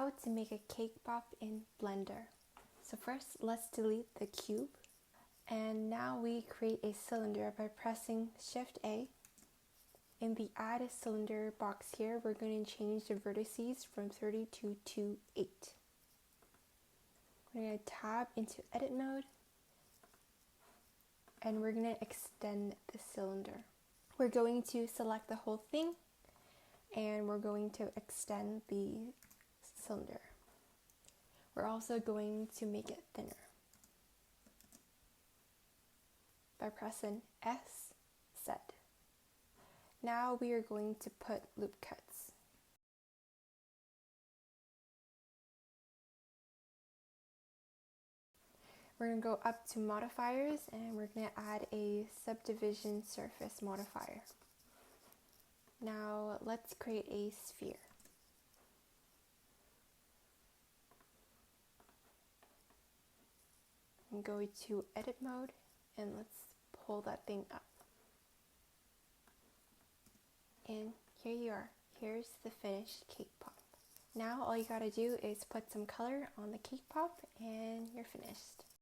how to make a cake pop in Blender. So first, let's delete the cube. And now we create a cylinder by pressing Shift A. In the Add a Cylinder box here, we're going to change the vertices from 32 to 8. We're going to tab into Edit Mode, and we're going to extend the cylinder. We're going to select the whole thing, and we're going to extend the cylinder. We're also going to make it thinner by pressing S, Set. Now we are going to put loop cuts. We're going to go up to modifiers, and we're going to add a subdivision surface modifier. Now let's create a sphere. And go to Edit Mode, and let's pull that thing up. And here you are. Here's the finished cake pop. Now all you gotta do is put some color on the cake pop and you're finished.